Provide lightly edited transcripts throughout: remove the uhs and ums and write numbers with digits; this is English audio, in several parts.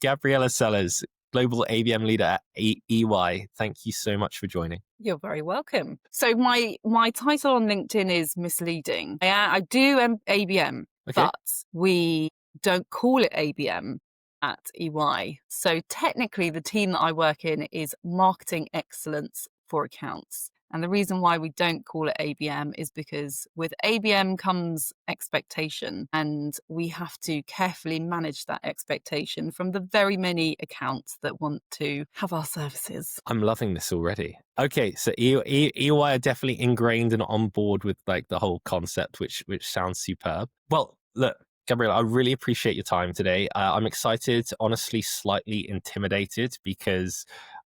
Gabriella Sellers, Global ABM Leader at EY. Thank you so much for joining. You're very welcome. So my title on LinkedIn is misleading. I do ABM, Okay. but we don't call it ABM at EY. So technically, the team that I work in is Marketing Excellence for Accounts. And the reason why we don't call it ABM is because with ABM comes expectation, and we have to carefully manage that expectation from the very many accounts that want to have our services. I'm loving this already. Okay, so EY are definitely ingrained and on board with like the whole concept, which sounds superb. Well, look, Gabriella, I really appreciate your time today. I'm excited, honestly, slightly intimidated because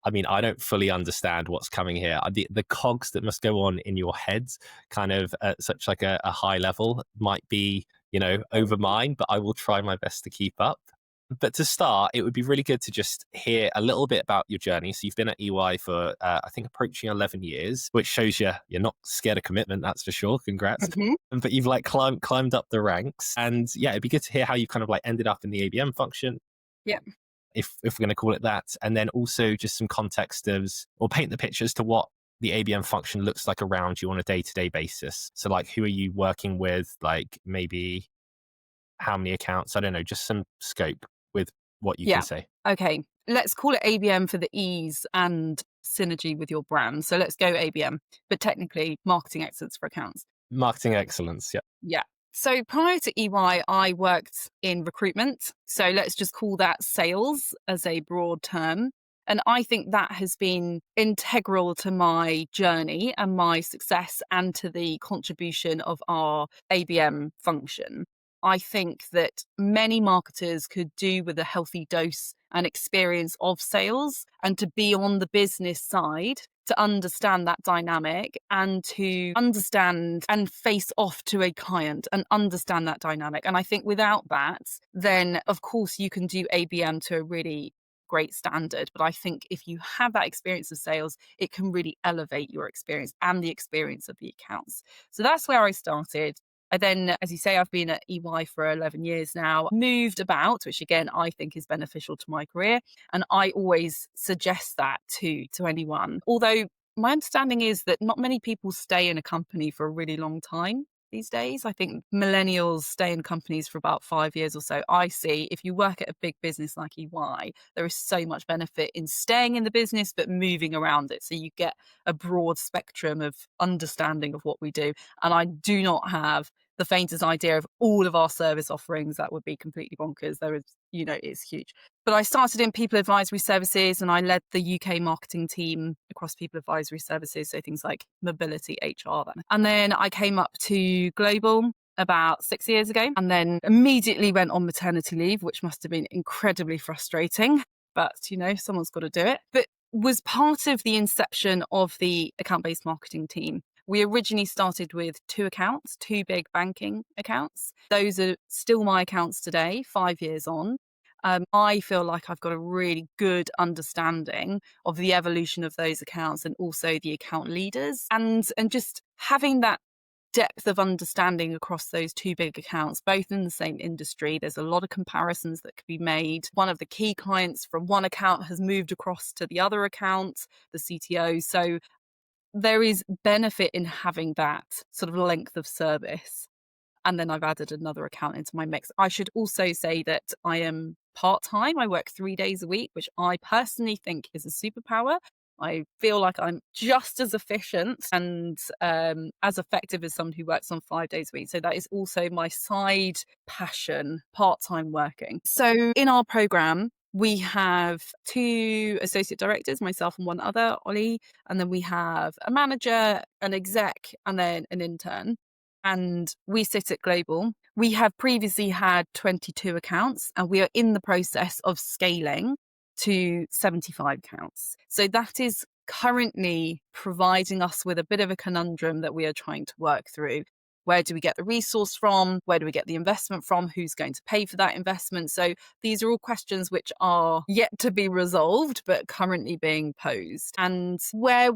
I mean, I don't fully understand what's coming here. The cogs that must go on in your head, kind of at such like a high level, might be, over mine, but I will try my best to keep up. But to start, it would be really good to just hear a little bit about your journey. So you've been at EY for, I think, approaching 11 years, which shows you're not scared of commitment, that's for sure. Congrats. But you've like climbed up the ranks. And yeah, it'd be good to hear how you kind of like ended up in the ABM function, Yeah. if we're going to call it that. And then also just some context or paint the picture as to what the ABM function looks like around you on a day-to-day basis. So like, who are you working with? Like maybe how many accounts? I don't know, just some scope with what you can Yeah. say. Okay. Let's call it ABM for the ease and synergy with your brand. So let's go ABM, but technically Marketing Excellence for Accounts. Marketing excellence. Yeah. Yeah. So prior to EY, I worked in recruitment. So let's just call that sales as a broad term. And I think that has been integral to my journey and my success and to the contribution of our ABM function. I think that many marketers could do with a healthy dose and experience of sales, and to be on the business side to understand that dynamic and to understand and face off to a client and understand that dynamic. And I think without that, then of course you can do ABM to a really great standard. But I think if you have that experience of sales, it can really elevate your experience and the experience of the accounts. So that's where I started. I then, as you say, I've been at EY for 11 years now, moved about, which again, I think is beneficial to my career. And I always suggest that to anyone. Although my understanding is that not many people stay in a company for a really long time these days. I think millennials stay in companies for about 5 years or so. I see if you work at a big business like EY, there is so much benefit in staying in the business, but moving around it. So you get a broad spectrum of understanding of what we do. And I do not have the faintest idea of all of our service offerings. That would be completely bonkers. There is, it's huge. But I started in people advisory services and I led the UK marketing team across people advisory services. So things like mobility, HR. And then I came up to global about 6 years ago and then immediately went on maternity leave, which must have been incredibly frustrating. But, someone's got to do it. But was part of the inception of the account-based marketing team. We originally started with 2 accounts, 2 big banking accounts. Those are still my accounts today, 5 years on. I feel like I've got a really good understanding of the evolution of those accounts and also the account leaders and just having that depth of understanding across those 2 big accounts, both in the same industry. There's a lot of comparisons that could be made. One of the key clients from one account has moved across to the other account, the CTO. So there is benefit in having that sort of length of service. And then I've added another account into my mix. I should also say that I am part-time. I work 3 days a week, which I personally think is a superpower. I feel like I'm just as efficient and as effective as someone who works on 5 days a week. So that is also my side passion, part-time working. So in our program, we have 2 associate directors, myself and one other, Ollie, and then we have a manager, an exec, and then an intern. And we sit at Global. We have previously had 22 accounts and we are in the process of scaling to 75 accounts. So that is currently providing us with a bit of a conundrum that we are trying to work through. Where do we get the resource from? Where do we get the investment from? Who's going to pay for that investment? So these are all questions which are yet to be resolved, but currently being posed. And where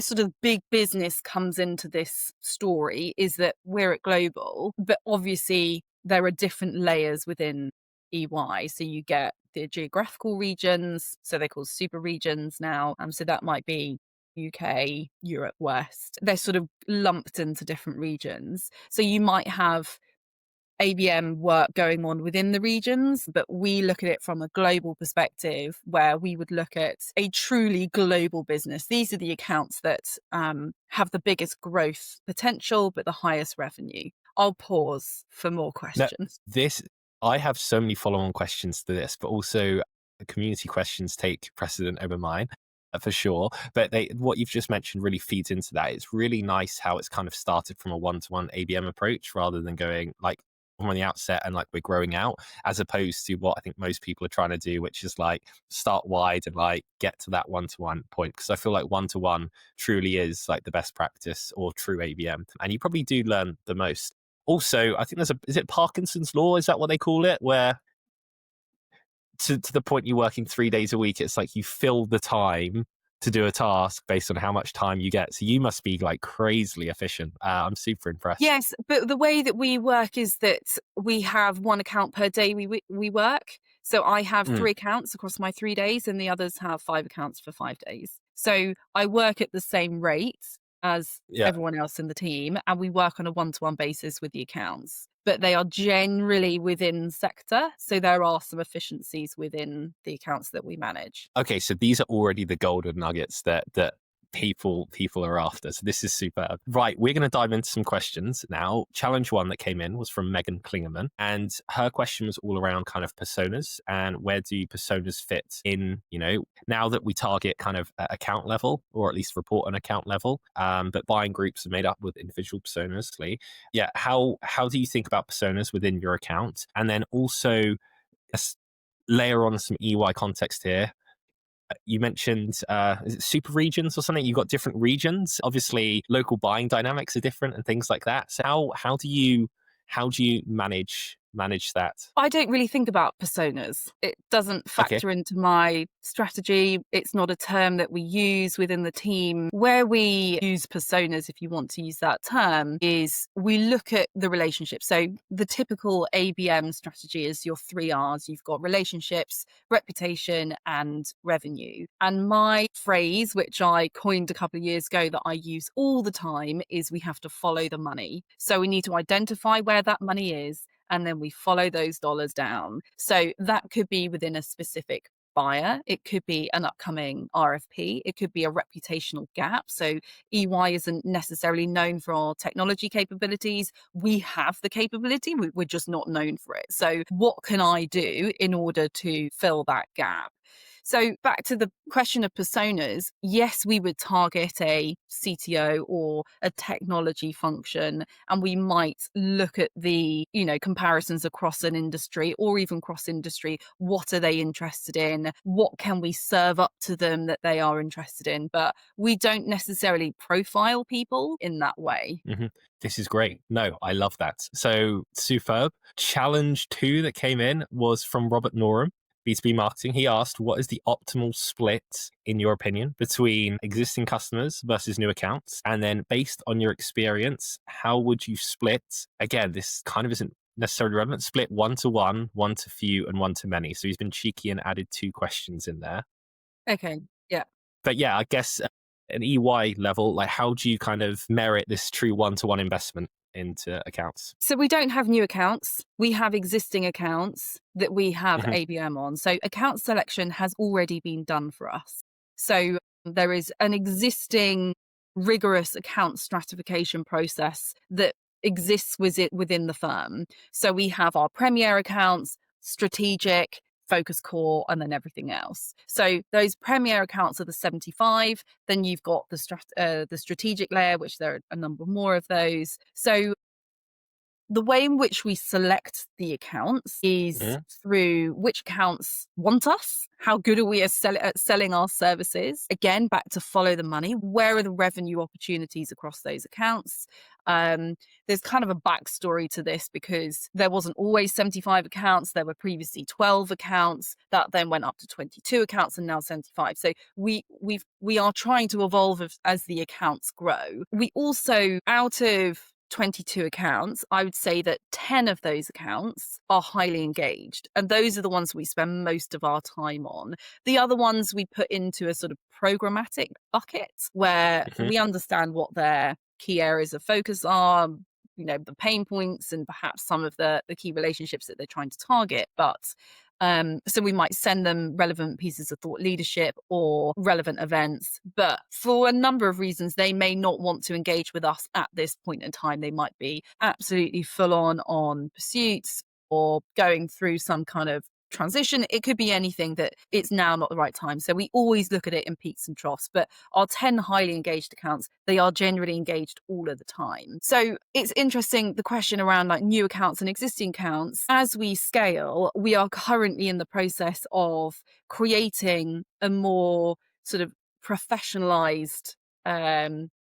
sort of big business comes into this story is that we're at Global, but obviously there are different layers within EY. So you get the geographical regions, so they're called super regions now. So that might be UK, Europe, West. They're sort of lumped into different regions. So you might have ABM work going on within the regions, but we look at it from a global perspective where we would look at a truly global business. These are the accounts that have the biggest growth potential, but the highest revenue. I'll pause for more No, questions. this I have so many follow-on questions to this, but also the community questions take precedent over mine, for sure. But what you've just mentioned really feeds into that. It's really nice how it's kind of started from a one-to-one ABM approach rather than going like from the outset and like we're growing out, as opposed to what I think most people are trying to do, which is like start wide and like get to that one-to-one point. Because I feel like one-to-one truly is like the best practice or true ABM, and you probably do learn the most. Also, I think is it Parkinson's law? Is that what they call it? Where to the point you're working 3 days a week, it's like you fill the time to do a task based on how much time you get. So you must be like crazily efficient. I'm super impressed. Yes, but the way that we work is that we have one account per day we work. So I have Mm, 3 accounts across my 3 days, and the others have 5 accounts for 5 days. So I work at the same rate as yeah. everyone else in the team, and we work on a one-to-one basis with the accounts. But they are generally within sector, so there are some efficiencies within the accounts that we manage. Okay, so these are already the golden nuggets that people are after. So this is superb. Right, we're going to dive into some questions now. Challenge one that came in was from Megan Klingerman, and her question was all around kind of personas and where do personas fit in, now that we target kind of account level or at least report an account level, but buying groups are made up with individual personas. Yeah, how do you think about personas within your account? And then also layer on some EY context here. You mentioned is it super regions or something? You've got different regions. Obviously, local buying dynamics are different and things like that. So how do you manage that? I don't really think about personas. It doesn't Okay. factor into my strategy. It's not a term that we use within the team. Where we use personas, if you want to use that term, is we look at the relationship. So the typical ABM strategy is your 3 Rs. You've got relationships, reputation, and revenue. And my phrase, which I coined a couple of years ago that I use all the time, is we have to follow the money. So we need to identify where that money is, and then we follow those dollars down. So that could be within a specific buyer. It could be an upcoming RFP. It could be a reputational gap. So EY isn't necessarily known for our technology capabilities. We have the capability, we're just not known for it. So what can I do in order to fill that gap? So back to the question of personas, yes, we would target a CTO or a technology function, and we might look at the, comparisons across an industry or even cross industry. What are they interested in? What can we serve up to them that they are interested in? But we don't necessarily profile people in that way. hmm This is great. No, I love that. So superb. Challenge two that came in was from Robert Norum, B2B marketing. He asked, what is the optimal split, in your opinion, between existing customers versus new accounts? And then based on your experience, how would you split? Again, this kind of isn't necessarily relevant. Split one to few, and one to many. So he's been cheeky and added 2 questions in there. Okay. Yeah. But yeah, I guess an EY level, like how do you kind of merit this true one-to-one investment into accounts? So we don't have new accounts. We have existing accounts that we have hmm ABM on. So account selection has already been done for us. So there is an existing rigorous account stratification process that exists within the firm. So we have our premier accounts, strategic, focus core, and then everything else. So those premier accounts are the 75. Then you've got the strategic layer, which there are a number more of those. So the way in which we select the accounts is hmm through which accounts want us, how good are we at selling our services. Again, back to follow the money. Where are the revenue opportunities across those accounts? There's kind of a backstory to this because there wasn't always 75 accounts. There were previously 12 accounts that then went up to 22 accounts and now 75. So we are trying to evolve as the accounts grow. We also, out of 22 accounts, I would say that 10 of those accounts are highly engaged. And those are the ones we spend most of our time on. The other ones we put into a sort of programmatic bucket where Mhm. we understand what their key areas of focus are, the pain points and perhaps some of the key relationships that they're trying to target. But so we might send them relevant pieces of thought leadership or relevant events. But for a number of reasons, they may not want to engage with us at this point in time. They might be absolutely full on pursuits or going through some kind of transition. It could be anything that it's now not the right time. So we always look at it in peaks and troughs. But our 10 highly engaged accounts, they are generally engaged all of the time. So it's interesting, the question around like new accounts and existing accounts. As we scale, we are currently in the process of creating a more sort of professionalized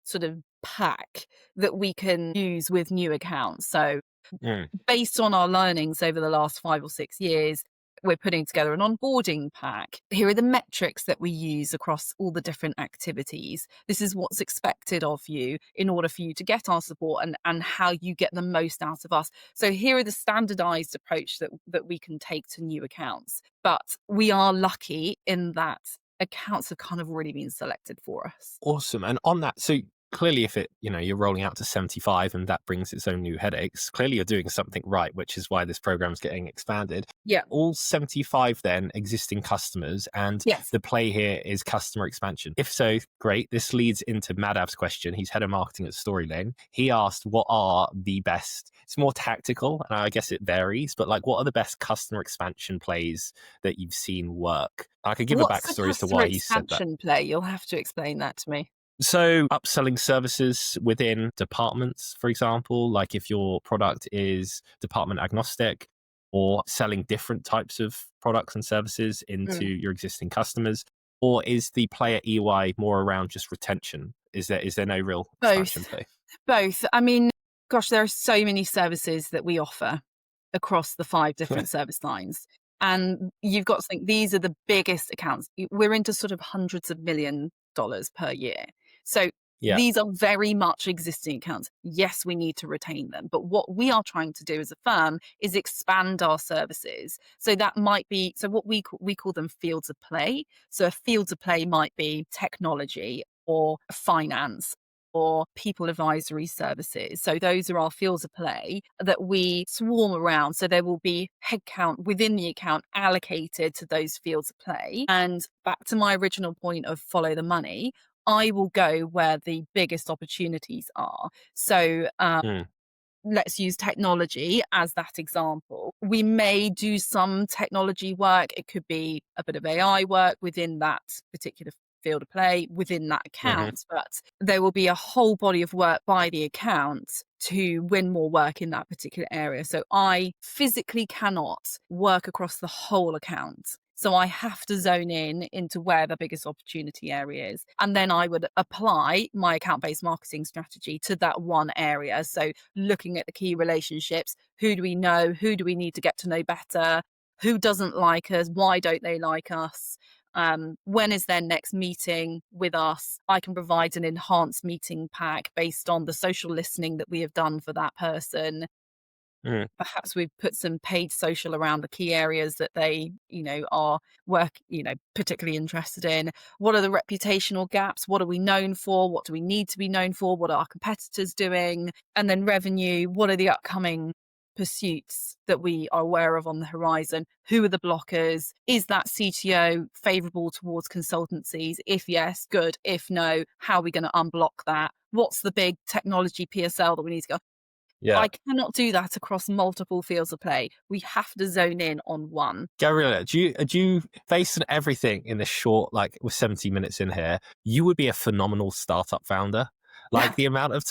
sort of pack that we can use with new accounts. So Mm. based on our learnings over the last 5 or 6 years, we're putting together an onboarding pack. Here are the metrics that we use across all the different activities. This is what's expected of you in order for you to get our support and how you get the most out of us. So here are the standardized approach that we can take to new accounts. But we are lucky in that accounts have kind of already been selected for us. Awesome. And on that, so clearly if you're rolling out to 75 and that brings its own new headaches, clearly you're doing something right, which is why this program's getting expanded. Yeah. All 75 then existing customers, and Yes. the play here is customer expansion. If so, great. This leads into Madhav's question. He's head of marketing at Storylane. He asked, what are the best, it's more tactical and I guess it varies, but like what are the best customer expansion plays that you've seen work? I could give a What's the backstory as to customer why he said that. expansion play? You'll have to explain that to me. So, upselling services within departments, for example, like if your product is department agnostic, or selling different types of products and services into Mm. your existing customers, or is the play at EY more around just retention? Is there no real expansion Both. play? Both. I mean, gosh, there are so many services that we offer across the 5 different service lines. And you've got to think these are the biggest accounts. We're into sort of hundreds of $1 million per year. So Yeah. these are very much existing accounts. Yes, we need to retain them. But what we are trying to do as a firm is expand our services. So that might be, so what we call them fields of play. So a field of play might be technology or finance or people advisory services. So those are our fields of play that we swarm around. So there will be headcount within the account allocated to those fields of play. And back to my original point of follow the money, I will go where the biggest opportunities are. So Mm. let's use technology as that example. We may do some technology work. It could be a bit of AI work within that particular field of play within that Hmm. account, but there will be a whole body of work by the account to win more work in that particular area. So I physically cannot work across the whole account. So I have to zone in into where the biggest opportunity area is. And then I would apply my account-based marketing strategy to that one area. So looking at the key relationships, who do we know? Who do we need to get to know better? Who doesn't like us? Why don't they like us? When is their next meeting with us? I can provide an enhanced meeting pack based on the social listening that we have done for that person. Mm. Perhaps we've put some paid social around the key areas that they, are particularly interested in. What are the reputational gaps? What are we known for? What do we need to be known for? What are our competitors doing? And then revenue, what are the upcoming pursuits that we are aware of on the horizon? Who are the blockers? Is that CTO favorable towards consultancies? If yes, good. If no, how are we going to unblock that? What's the big technology PSL that we need to go? Yeah. I cannot do that across multiple fields of play. We have to zone in on one. Gabriella, do you, based on everything in this short, like with 70 minutes in here, you would be a phenomenal startup founder. Yeah. The amount of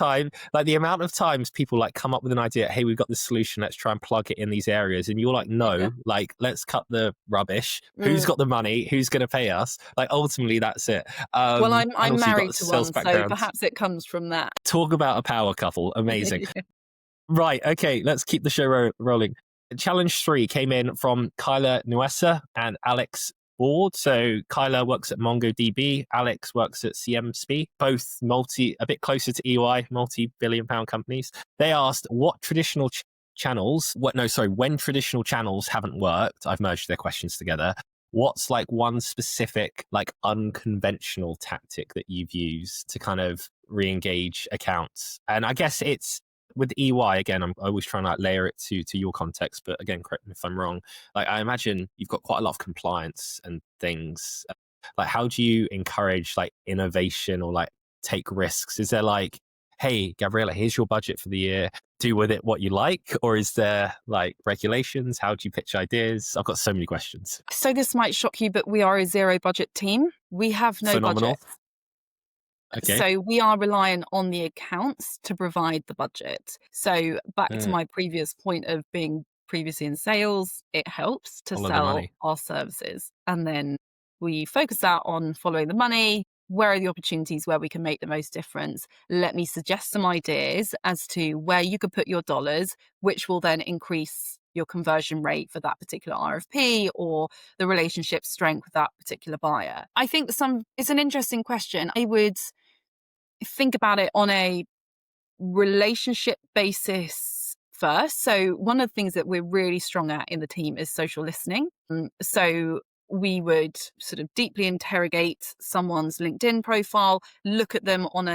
times people like come up with an idea, hey, we've got this solution, let's try and plug it in these areas. And you're like, Yeah. no, like, let's cut the rubbish. Who's Mm. got the money? Who's going to pay us? Like, ultimately, that's it. Well, And I'm also you've got married the to sales one, so background. perhaps it comes from that. Talk about a power couple. Amazing. Right. Okay. Let's keep the show rolling. Challenge 3 came in from Kyla Nuessa and Alex board. So Kyla works at MongoDB, Alex works at CMSP, both a bit closer to EY, multi-billion pound companies. They asked what traditional channels, when traditional channels haven't worked, I've merged their questions together. What's like one specific, like unconventional tactic that you've used to kind of re-engage accounts? And I guess it's with EY again, I'm always trying to like layer it to your context, but again, correct me if I'm wrong. Like I imagine you've got quite a lot of compliance and things. Like how do you encourage like innovation or like take risks? Is there like, hey, Gabriella, here's your budget for the year, do with it what you like? Or is there like regulations? How do you pitch ideas? I've got so many questions. So this might shock you, but we are a zero budget team. We have no budget. Phenomenal. Okay. So we are reliant on the accounts to provide the budget. So back to Mm, my previous point of being previously in sales, it helps to follow the sell money. our services. And then we focus out on following the money. Where are the opportunities where we can make the most difference? Let me suggest some ideas as to where you could put your dollars, which will then increase your conversion rate for that particular RFP or the relationship strength with that particular buyer. I think it's an interesting question. I would think about it on a relationship basis first. So, one of the things that we're really strong at in the team is social listening. So, we would sort of deeply interrogate someone's LinkedIn profile, look at them on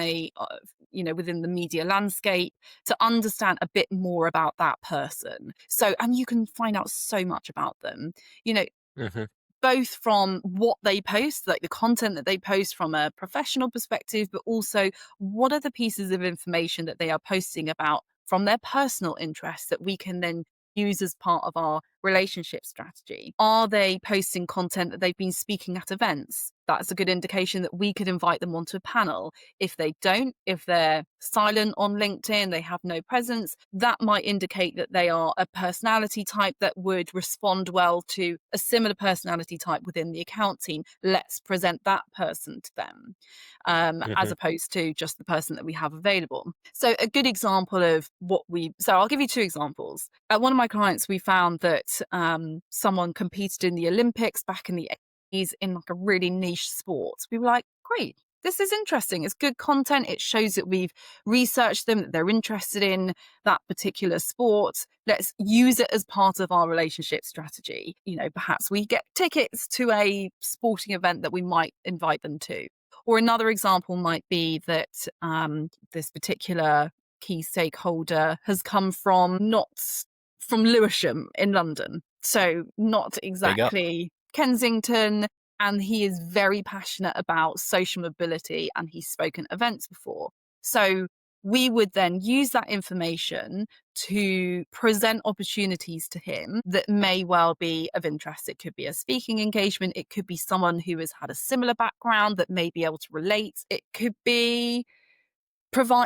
within the media landscape to understand a bit more about that person. So, and you can find out so much about them. You know, Hmm. both from what they post, like the content that they post from a professional perspective, but also what are the pieces of information that they are posting about from their personal interests that we can then use as part of our relationship strategy. Are they posting content that they've been speaking at events? That's a good indication that we could invite them onto a panel. If they don't, if they're silent on LinkedIn, they have no presence, that might indicate that they are a personality type that would respond well to a similar personality type within the account team. Let's present that person to them, as Hmm. opposed to just the person that we have available. So a good example of so I'll give you two examples. At one of my clients, we found that someone competed in the Olympics back in the 80s in like a really niche sport. We were like, great, this is interesting. It's good content. It shows that we've researched them, that they're interested in that particular sport. Let's use it as part of our relationship strategy. Perhaps we get tickets to a sporting event that we might invite them to. Or another example might be that this particular key stakeholder has come not from Lewisham in London. So not Big up. exactly Kensington. And he is very passionate about social mobility and he's spoken at events before. So we would then use that information to present opportunities to him that may well be of interest. It could be a speaking engagement. It could be someone who has had a similar background that may be able to relate. It could be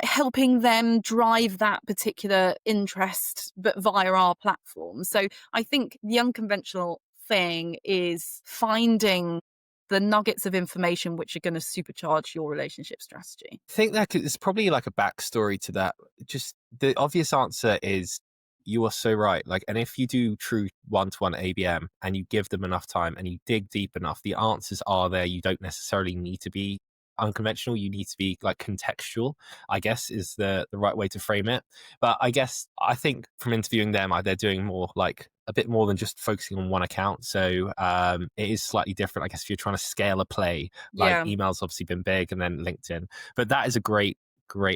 helping them drive that particular interest, but via our platform. So I think the unconventional thing is finding the nuggets of information which are going to supercharge your relationship strategy. I think there's probably like a backstory to that. Just the obvious answer is you are so right. Like, and if you do true one-to-one ABM and you give them enough time and you dig deep enough, the answers are there. You don't necessarily need to be unconventional. You need to be like contextual, I guess is the right way to frame it. But I think from interviewing them, they're doing more like a bit more than just focusing on one account. So it is slightly different. I guess if you're trying to scale a play, like Yeah. email's obviously been big and then LinkedIn. But that is a great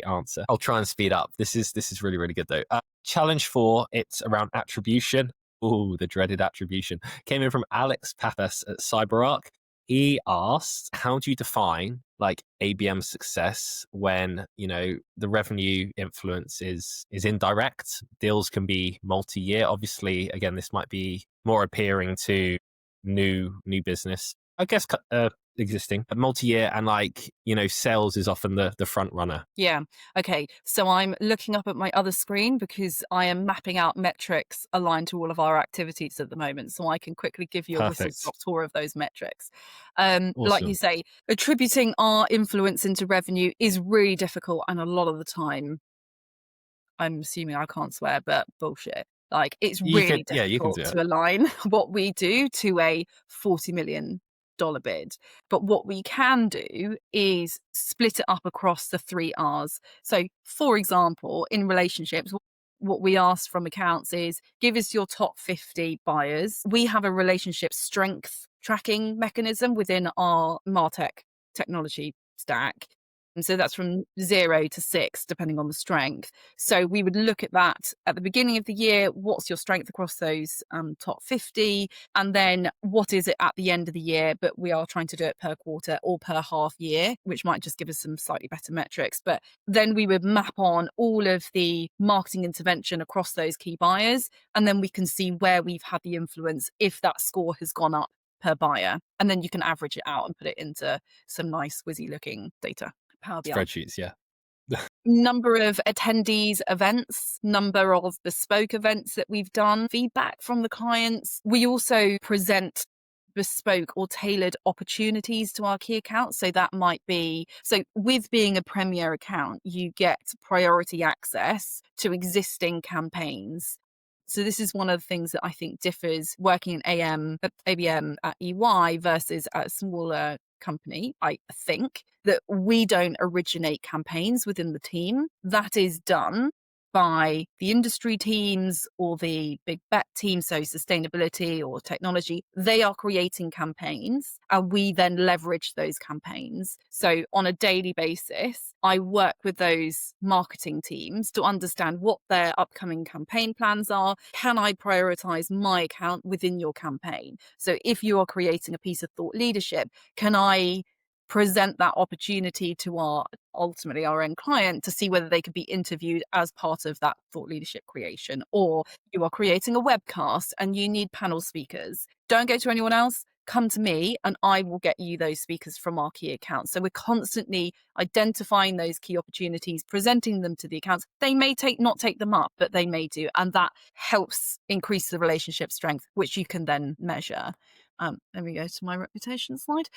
answer. I'll try and speed up. This is really, really good though. Challenge 4, it's around attribution. Oh, the dreaded attribution. Came in from Alex Pappas at CyberArk. He asked, how do you define like ABM success when, the revenue influence is indirect? Deals can be multi-year. Obviously, again, this might be more appearing to new business. I guess existing, multi-year, and sales is often the front runner. Yeah. Okay. So I'm looking up at my other screen because I am mapping out metrics aligned to all of our activities at the moment. So I can quickly give you a whistle Perfect. stop tour of those metrics. Like you Awesome. say, attributing our influence into revenue is really difficult. And a lot of the time, I'm assuming I can't swear, but bullshit. Like it's You can, really yeah, you can difficult do it. to align what we do to a 40 million dollar bid. But what we can do is split it up across the 3 R's. So, for example, in relationships, what we ask from accounts is give us your top 50 buyers. We have a relationship strength tracking mechanism within our Martech technology stack. And so that's from 0 to 6, depending on the strength. So we would look at that at the beginning of the year. What's your strength across those top 50? And then what is it at the end of the year? But we are trying to do it per quarter or per half year, which might just give us some slightly better metrics. But then we would map on all of the marketing intervention across those key buyers. And then we can see where we've had the influence if that score has gone up per buyer. And then you can average it out and put it into some nice whizzy looking data. Power BI. Spreadsheets, yeah. Number of attendees events, number of bespoke events that we've done, feedback from the clients. We also present bespoke or tailored opportunities to our key accounts. So that might be, so with being a premier account, you get priority access to existing campaigns. So this is one of the things that I think differs working in ABM at EY versus at a smaller company. I think that we don't originate campaigns within the team. That is done by the industry teams or the big bet team, so sustainability or technology. They are creating campaigns and we then leverage those campaigns. So on a daily basis, I work with those marketing teams to understand what their upcoming campaign plans are. Can I prioritize my account within your campaign? So if you are creating a piece of thought leadership, can I present that opportunity to ultimately our end client to see whether they could be interviewed as part of that thought leadership creation? Or you are creating a webcast and you need panel speakers. Don't go to anyone else. Come to me and I will get you those speakers from our key accounts. So we're constantly identifying those key opportunities, presenting them to the accounts. They may not take them up, but they may do. And that helps increase the relationship strength, which you can then measure. Let me go to my reputation slide.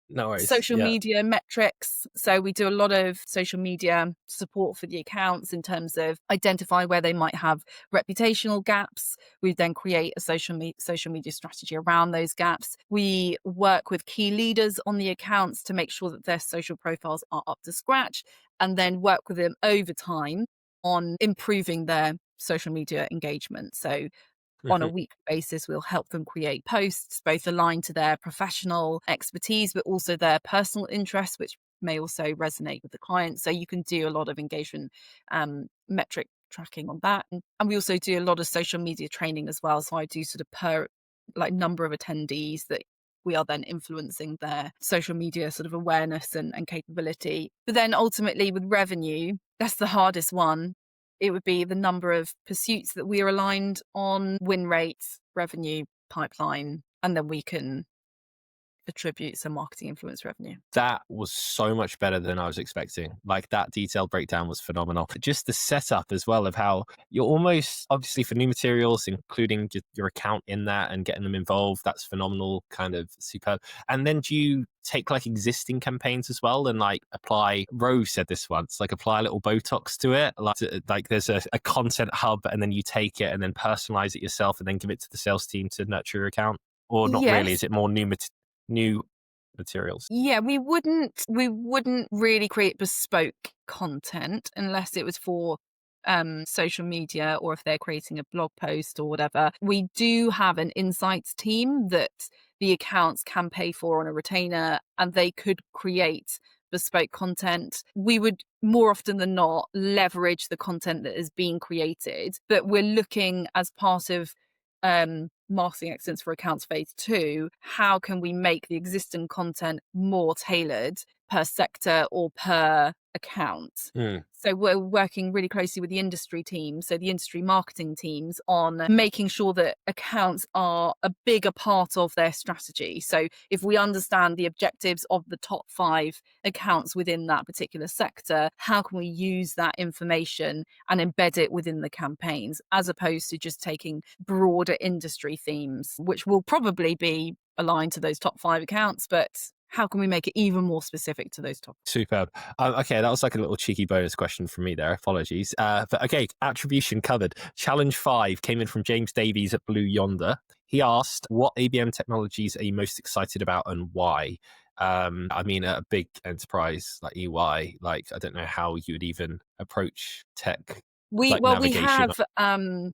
No worries. Social Yeah. media metrics. So we do a lot of social media support for the accounts in terms of identify where they might have reputational gaps. We then create a social media strategy around those gaps. We work with key leaders on the accounts to make sure that their social profiles are up to scratch, and then work with them over time on improving their social media engagement. So on a Mhm. weekly basis, we'll help them create posts, both aligned to their professional expertise, but also their personal interests, which may also resonate with the client. So you can do a lot of engagement metric tracking on that. And we also do a lot of social media training as well. So I do sort of per number of attendees that we are then influencing their social media sort of awareness and capability. But then ultimately with revenue, that's the hardest one. It would be the number of pursuits that we are aligned on, win rates, revenue, pipeline, and then we can attribute some marketing influence revenue. That was so much better than I was expecting. Like that detailed breakdown was phenomenal. Just the setup as well of how you're almost obviously for new materials, including your account in that and getting them involved. That's phenomenal, kind of superb. And then do you take like existing campaigns as well and like apply, Rose said this once, like apply a little Botox to it. Like there's a content hub and then you take it and then personalize it yourself and then give it to the sales team to nurture your account? Or not really? Is Yes. it more new materials? Yeah, we wouldn't really create bespoke content unless it was for social media or if they're creating a blog post or whatever. We do have an insights team that the accounts can pay for on a retainer and they could create bespoke content. We would more often than not leverage the content that is being created, but we're looking as part of marketing excellence for accounts phase 2, how can we make the existing content more tailored per sector or per account? Mm. So we're working really closely with the industry teams, so the industry marketing teams, on making sure that accounts are a bigger part of their strategy. So if we understand the objectives of the top 5 accounts within that particular sector, how can we use that information and embed it within the campaigns, as opposed to just taking broader industry themes, which will probably be aligned to those top 5 accounts, but how can we make it even more specific to those topics? Superb. Okay, that was like a little cheeky bonus question from me there. Apologies. But okay, attribution covered. Challenge 5 came in from James Davies at Blue Yonder. He asked, what ABM technologies are you most excited about and why? I mean, a big enterprise like EY, like I don't know how you would even approach tech, We like well, we navigation. have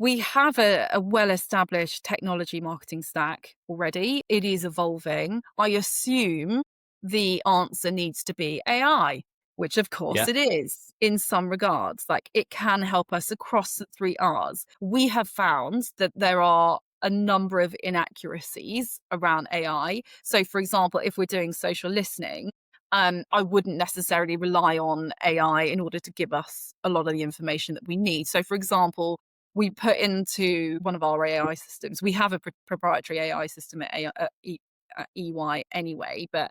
we have a well-established technology marketing stack already. It is evolving. I assume the answer needs to be AI, which of course Yeah. it is in some regards. Like it can help us across the three R's. We have found that there are a number of inaccuracies around AI. So, for example, if we're doing social listening, I wouldn't necessarily rely on AI in order to give us a lot of the information that we need. So, for example, we put into one of our AI systems. We have a proprietary AI system at, at EY anyway, but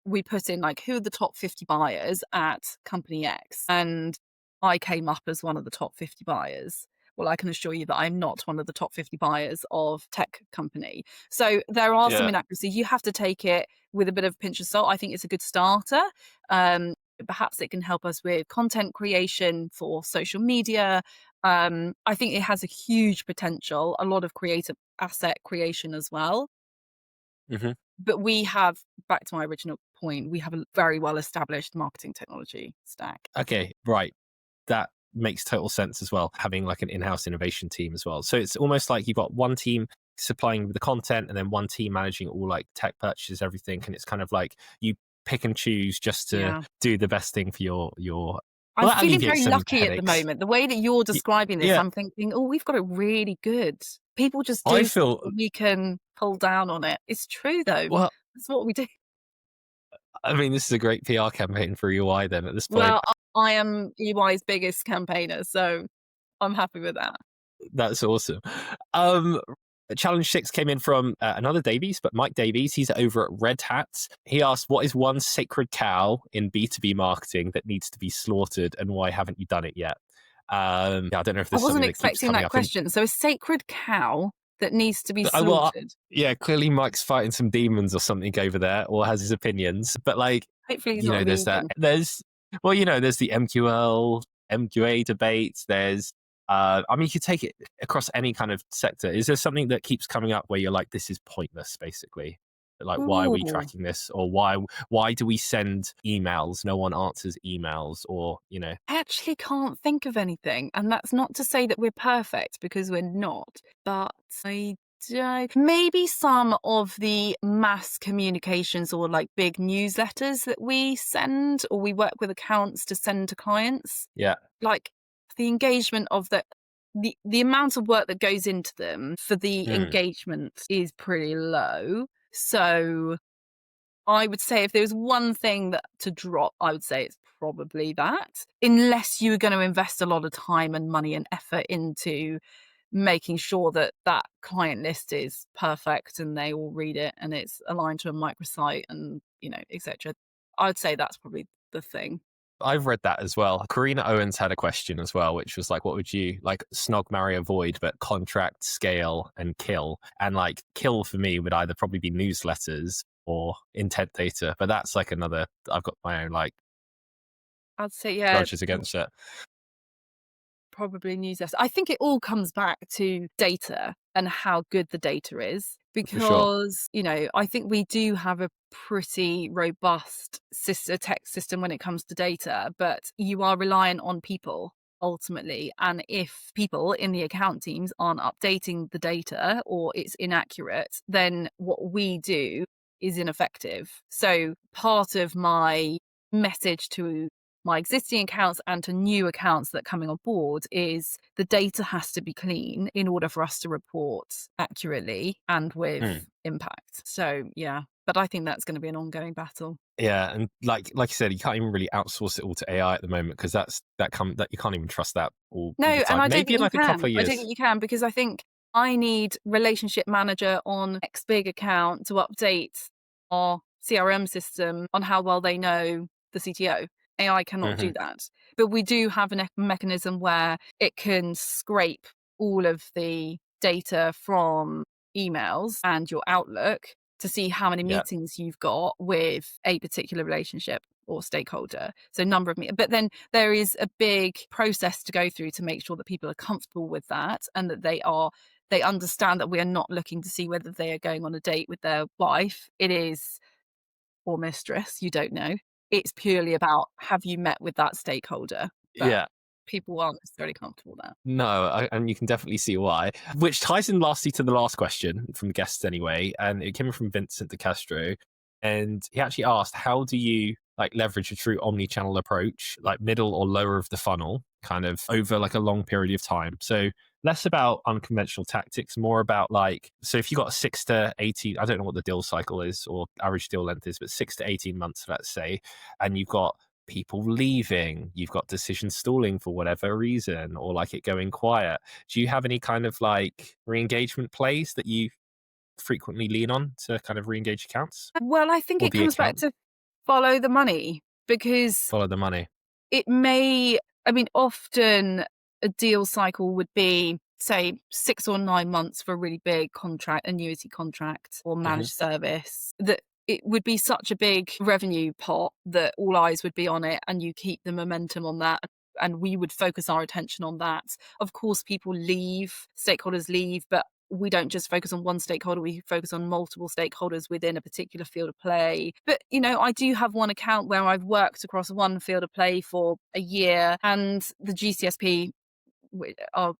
we put in like who are the top 50 buyers at company X, and I came up as one of the top 50 buyers. Well, I can assure you that I'm not one of the top 50 buyers of tech company. So there are some Yeah. inaccuracies. You have to take it with a bit of pinch of salt. I think it's a good starter. Um, Perhaps it can help us with content creation for social media. I think it has a huge potential, a lot of creative asset creation as well. Hmm. But we have, back to my original point, we have a very well established marketing technology stack. Okay. Right. That makes total sense as well, having like an in-house innovation team as well. So it's almost like you've got one team supplying the content and then one team managing all like tech purchases, everything. And it's kind of like you pick and choose just to Yeah. do the best thing for your I'm well, that feeling alleviates very some lucky at the headaches. moment. The way that you're Y- describing this, Yeah. I'm thinking, oh, we've got it really good. People just I do stuff feel and we can pull down on it. It's true though. well, That's what we do. I mean, this is a great PR campaign for UI then at this point. Well, I am EY's biggest campaigner, so I'm happy with that. That's awesome. Um, Challenge 6 came in from another Davies, but Mike Davies. He's over at Red Hat. He asked, what is one sacred cow in B2B marketing that needs to be slaughtered and why haven't you done it yet? Yeah, I don't know if I this is wasn't something that keeps expecting coming that up in. question. So a sacred cow that needs to be Well, slaughtered. yeah, clearly Mike's fighting some demons or something over there or has his opinions. But like, Hopefully he's not a there's vegan. well, there's the MQL, MQA debate. There's, I mean, you could take it across any kind of sector. Is there something that keeps coming up where you're like, this is pointless, basically? Like, why are we Ooh. tracking this? Or why do we send emails? No one answers emails, or, I actually can't think of anything. And that's not to say that we're perfect because we're not. But I don't. Maybe some of the mass communications or like big newsletters that we send or we work with accounts to send to clients. yeah. Like the engagement of the amount of work that goes into them for the Mm, engagement is pretty low. So I would say if there was one thing that to drop, I would say it's probably that. Unless you were going to invest a lot of time and money and effort into making sure that that client list is perfect and they all read it and it's aligned to a microsite and, etc. I would say that's probably the thing. I've read that as well. Karina Owens had a question as well, which was like, what would you like snog, marry, avoid, but contract, scale, and kill? And like, kill for me would either probably be newsletters or intent data. But that's like another, I've got my own like I'd say, yeah, grudges against it probably newsletter. I think it all comes back to data and how good the data is for sure. because, I think we do have a pretty robust tech system when it comes to data, but you are reliant on people ultimately. And if people in the account teams aren't updating the data or it's inaccurate, then what we do is ineffective. So part of my message to my existing accounts and to new accounts that are coming on board is the data has to be clean in order for us to report accurately and with Mm. impact. So yeah, but I think that's going to be an ongoing battle. Yeah, and like you said, you can't even really outsource it all to AI at the moment because that you can't even trust that No, all the and time. I don't Maybe think in you like a couple can. of I don't years. think you can because I think I need relationship manager on X big account to update our CRM system on how well they know the CTO. AI cannot Hmm. do that. But we do have a mechanism where it can scrape all of the data from emails and your Outlook to see how many Yeah. meetings you've got with a particular relationship or stakeholder. So number of meetings. But then there is a big process to go through to make sure that people are comfortable with that and that they are They understand that we are not looking to see whether they are going on a date with their wife. It is, or mistress, you don't know. It's purely about, have you met with that stakeholder? But Yeah. people aren't necessarily comfortable there. No, and you can definitely see why. Which ties in lastly to the last question from the guests anyway, and it came from Vincent de Castro, and he actually asked, "How do you like leverage a true omni-channel approach, like middle or lower of the funnel, kind of over like a long period of time?" So less about unconventional tactics, more about like, so if you got 6 to 18, I don't know what the deal cycle is or average deal length is, but 6 to 18 months, let's say, and you've got people leaving, you've got decisions stalling for whatever reason, or like it going quiet. Do you have any kind of like re-engagement plays that you frequently lean on to kind of re-engage accounts Well, I think or it the comes back account? to follow the money, because Follow the money. it may, I mean, often a deal cycle would be, say, 6 or 9 months for a really big contract, annuity contract or Hmm. managed service, that it would be such a big revenue pot that all eyes would be on it, and you keep the momentum on that. And we would focus our attention on that. Of course, people leave, stakeholders leave, but we don't just focus on one stakeholder, we focus on multiple stakeholders within a particular field of play. But, I do have one account where I've worked across one field of play for a year, and the GCSP, our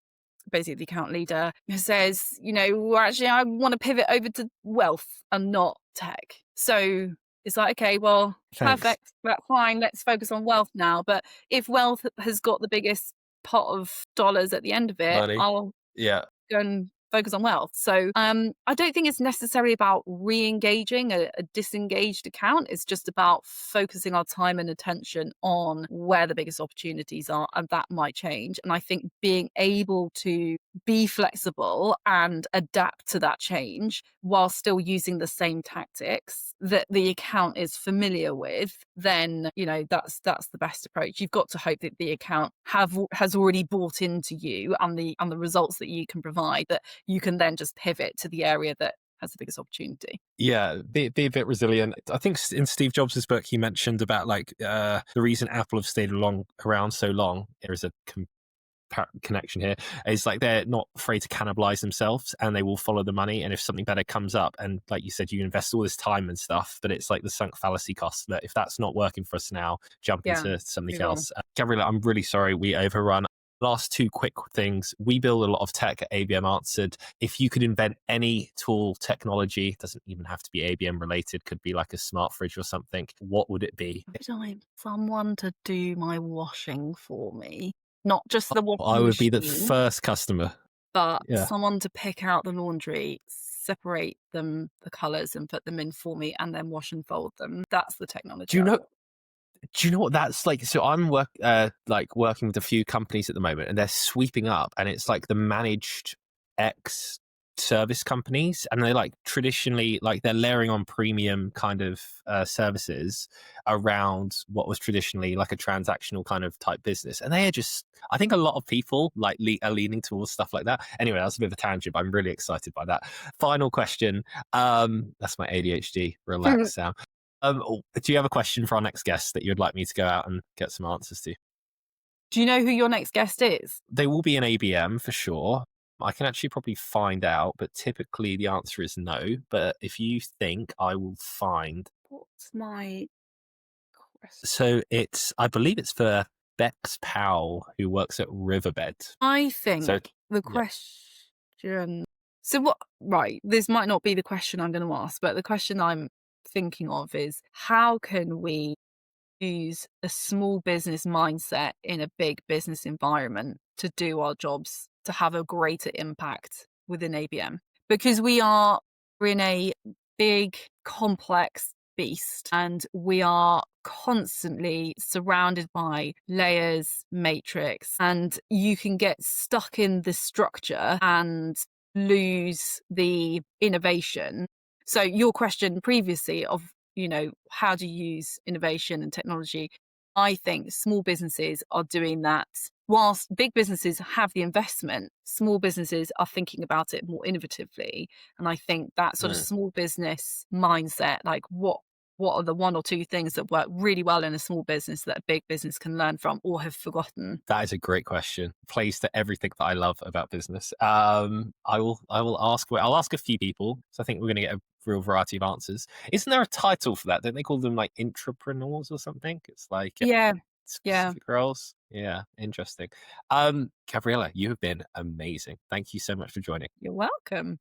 basically the account leader, says, "Well, actually, I want to pivot over to wealth and not tech." So it's like, okay, well, Thanks. perfect, that's fine. Let's focus on wealth now. But if wealth has got the biggest pot of dollars at the end of it, Money. I'll Yeah. go and focus on wealth. So I don't think it's necessarily about re-engaging a disengaged account. It's just about focusing our time and attention on where the biggest opportunities are, and that might change. And I think being able to be flexible and adapt to that change while still using the same tactics that the account is familiar with, then that's the best approach. You've got to hope that the account has already bought into you and the results that you can provide, that you can then just pivot to the area that has the biggest opportunity. Yeah, be a bit resilient. I think in Steve Jobs' book, he mentioned about like the reason Apple have stayed around so long. There is a connection here, is like they're not afraid to cannibalize themselves and they will follow the money, and if something better comes up, and like you said, you invest all this time and stuff, but it's like the sunk fallacy cost, that if that's not working for us now, jump Yeah, into something move on. else. Gabriella, I'm really sorry we overrun. Last two quick things. We build a lot of tech at ABM Answered. If you could invent any tool, technology, doesn't even have to be ABM related, could be like a smart fridge or something, what would it be? Every time someone to do my washing for me, not just the I washing would be the machine, first customer. but Yeah. someone to pick out the laundry, separate them, the colours, and put them in for me, and then wash and fold them. That's the Do technology you I know? want. Do you know what that's like? So I'm working with a few companies at the moment, and they're sweeping up, and it's like the managed X service companies, and they're like traditionally like they're layering on premium kind of services around what was traditionally like a transactional kind of type business, and they are just. I think a lot of people like are leaning towards stuff like that. Anyway, that's a bit of a tangent, but I'm really excited by that. Final question. That's my ADHD. Relax, Sam. Do you have a question for our next guest that you'd like me to go out and get some answers to? Do you know who your next guest is? They will be an ABM for sure. I can actually probably find out, but typically the answer is no. But if you think, I will find. What's my question? So I believe it's for Bex Powell, who works at Riverbed. I So think the yeah. question. So what? Right, this might not be the question I'm going to ask, but the question I'm thinking of is, how can we use a small business mindset in a big business environment to do our jobs to have a greater impact within ABM? Because we're in a big, complex beast, and we are constantly surrounded by layers, matrix, and you can get stuck in the structure and lose the innovation. So your question previously of, how do you use innovation and technology? I think small businesses are doing that. Whilst big businesses have the investment, small businesses are thinking about it more innovatively. And I think that sort of Mm. small business mindset, like what what are the one or two things that work really well in a small business that a big business can learn from or have forgotten? That is a great question. Plays to everything that I love about business. I'll ask a few people. So I think we're going to get a real variety of answers. Isn't there a title for that? Don't they call them like entrepreneurs or something? It's like Yeah, yeah, specific roles. Yeah, interesting. Gabriella, you have been amazing. Thank you so much for joining. you're welcome.